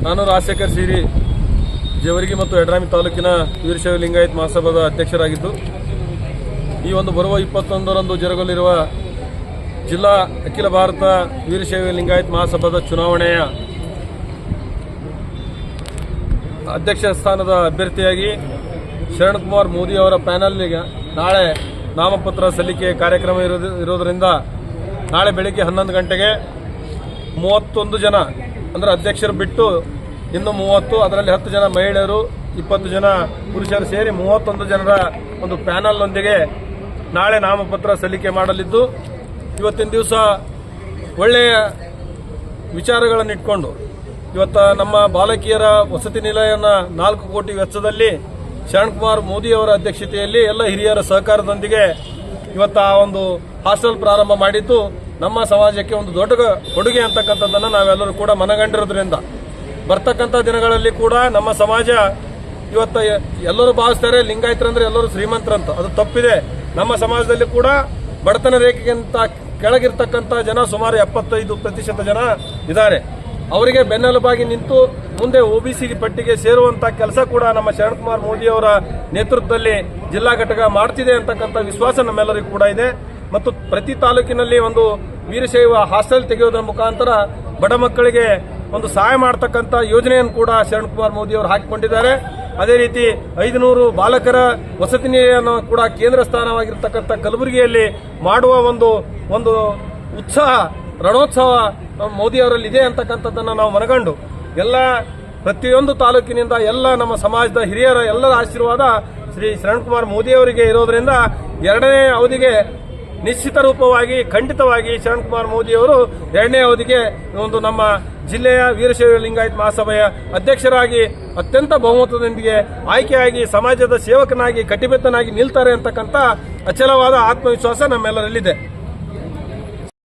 ನಾನು ರಾಜಶೇಖರ್ ಸೀರಿ ಜೇವರ್ಗಿ ಮತ್ತು ಯಡ್ರಾಮಿ ತಾಲೂಕಿನ ವೀರಶೈವ ಲಿಂಗಾಯತ್ ಮಹಾಸಭಾದ ಅಧ್ಯಕ್ಷರಾಗಿದ್ದು, ಈ ಒಂದು ಬರುವ 21ರಂದು ಜರುಗಲಿರುವ ಜಿಲ್ಲಾ ಅಖಿಲ ಭಾರತ ವೀರಶೈವ ಲಿಂಗಾಯತ್ ಮಹಾಸಭಾದ ಚುನಾವಣೆಯ ಅಧ್ಯಕ್ಷ ಸ್ಥಾನದ ಅಭ್ಯರ್ಥಿಯಾಗಿ ಶರಣ್ಕುಮಾರ್ ಮೋದಿ ಅವರ ಪ್ಯಾನಲ್ಗೆ ನಾಳೆ ನಾಮಪತ್ರ ಸಲ್ಲಿಕೆ ಕಾರ್ಯಕ್ರಮ ಇರೋದರಿಂದ ನಾಳೆ ಬೆಳಗ್ಗೆ 11 ಗಂಟೆಗೆ 31 ಜನ ಅಂದರೆ ಅಧ್ಯಕ್ಷರು ಬಿಟ್ಟು ಇನ್ನು 30, ಅದರಲ್ಲಿ 10 ಜನ ಮಹಿಳೆಯರು, 20 ಜನ ಪುರುಷರು ಸೇರಿ 31 ಜನರ ಒಂದು ಪ್ಯಾನಲ್ನೊಂದಿಗೆ ನಾಳೆ ನಾಮಪತ್ರ ಸಲ್ಲಿಕೆ ಮಾಡಲಿದ್ದು, ಇವತ್ತಿನ ದಿವಸ ಒಳ್ಳೆಯ ವಿಚಾರಗಳನ್ನು ಇಟ್ಕೊಂಡು ಇವತ್ತು ನಮ್ಮ ಬಾಲಕಿಯರ ವಸತಿ ನಿಲಯನ 4 ಕೋಟಿ ವೆಚ್ಚದಲ್ಲಿ ಶರಣ್ಕುಮಾರ್ ಮೋದಿ ಅವರ ಅಧ್ಯಕ್ಷತೆಯಲ್ಲಿ ಎಲ್ಲ ಹಿರಿಯರ ಸಹಕಾರದೊಂದಿಗೆ ಇವತ್ತು ಆ ಒಂದು ಹಾಸ್ಟೆಲ್ ಪ್ರಾರಂಭ ಮಾಡಿದ್ದು ನಮ್ಮ ಸಮಾಜಕ್ಕೆ ಒಂದು ದೊಡ್ಡ ಕೊಡುಗೆ ಅಂತಕ್ಕಂಥದ್ದನ್ನು ನಾವೆಲ್ಲರೂ ಕೂಡ ಮನಗಂಡಿರೋದ್ರಿಂದ ಬರ್ತಕ್ಕಂಥ ದಿನಗಳಲ್ಲಿ ಕೂಡ ನಮ್ಮ ಸಮಾಜ ಇವತ್ತು ಎಲ್ಲರೂ ಭಾವಿಸ್ತಾರೆ ಲಿಂಗಾಯತರಂದ್ರೆ ಎಲ್ಲರೂ ಶ್ರೀಮಂತರಂತ. ಅದು ತಪ್ಪಿದೆ. ನಮ್ಮ ಸಮಾಜದಲ್ಲಿ ಕೂಡ ಬಡತನ ರೇಖೆಗಿಂತ ಕೆಳಗಿರ್ತಕ್ಕಂಥ ಜನ ಸುಮಾರು 75% ಜನ ಇದ್ದಾರೆ. ಅವರಿಗೆ ಬೆನ್ನೆಲುಬಾಗಿ ನಿಂತು ಮುಂದೆ OBC ಪಟ್ಟಿಗೆ ಸೇರುವಂತ ಕೆಲಸ ಕೂಡ ನಮ್ಮ ಶರಣ್ಕುಮಾರ್ ಮೋದಿ ಅವರ ನೇತೃತ್ವದಲ್ಲಿ ಜಿಲ್ಲಾ ಘಟಕ ಮಾಡ್ತಿದೆ ಅಂತಕ್ಕಂಥ ವಿಶ್ವಾಸ ನಮ್ಮೆಲ್ಲರಿಗೂ ಕೂಡ ಇದೆ. ಮತ್ತು ಪ್ರತಿ ತಾಲೂಕಿನಲ್ಲಿ ಒಂದು ವೀರಶೈವ ಹಾಸ್ಟೆಲ್ ತೆಗೆಯೋದ್ರ ಮುಖಾಂತರ ಬಡ ಮಕ್ಕಳಿಗೆ ಒಂದು ಸಹಾಯ ಮಾಡತಕ್ಕಂಥ ಯೋಜನೆಯನ್ನು ಕೂಡ ಶರಣ್ಕುಮಾರ್ ಮೋದಿ ಅವರು ಹಾಕಿಕೊಂಡಿದ್ದಾರೆ. ಅದೇ ರೀತಿ 500 ಬಾಲಕರ ವಸತಿ ನಿಲಯವನ್ನು ಕೂಡ ಕೇಂದ್ರ ಸ್ಥಾನವಾಗಿರ್ತಕ್ಕಂಥ ಕಲಬುರಗಿಯಲ್ಲಿ ಮಾಡುವ ಒಂದು ಉತ್ಸಾಹ, ರಣೋತ್ಸವ ಮೋದಿ ಅವರಲ್ಲಿ ಇದೆ ಅಂತಕ್ಕಂಥದ್ದನ್ನು ನಾವು ಮನಗಂಡು ಎಲ್ಲ ಪ್ರತಿಯೊಂದು ತಾಲೂಕಿನಿಂದ ಎಲ್ಲ ನಮ್ಮ ಸಮಾಜದ ಹಿರಿಯರ ಎಲ್ಲರ ಆಶೀರ್ವಾದ ಶ್ರೀ ಶರಣ್ಕುಮಾರ್ ಮೋದಿ ಅವರಿಗೆ ಇರೋದ್ರಿಂದ 2ನೇ ಅವಧಿಗೆ ನಿಶ್ಚಿತ ರೂಪವಾಗಿ ಖಂಡಿತವಾಗಿ ಶರಣ್ಕುಮಾರ್ ಮೋದಿ ಅವರು 2ನೇ ಅವಧಿಗೆ ಒಂದು ನಮ್ಮ ಜಿಲ್ಲೆಯ ವೀರಶೈವ ಲಿಂಗಾಯತ್ ಮಹಾಸಭೆಯ ಅಧ್ಯಕ್ಷರಾಗಿ ಅತ್ಯಂತ ಬಹುಮತದೊಂದಿಗೆ ಆಯ್ಕೆಯಾಗಿ ಸಮಾಜದ ಸೇವಕನಾಗಿ ಕಟಿಬದ್ಧನಾಗಿ ನಿಲ್ತಾರೆ ಅಂತಕ್ಕಂಥ ಅಚಲವಾದ ಆತ್ಮವಿಶ್ವಾಸ ನಮ್ಮೆಲ್ಲರಲ್ಲಿದೆ.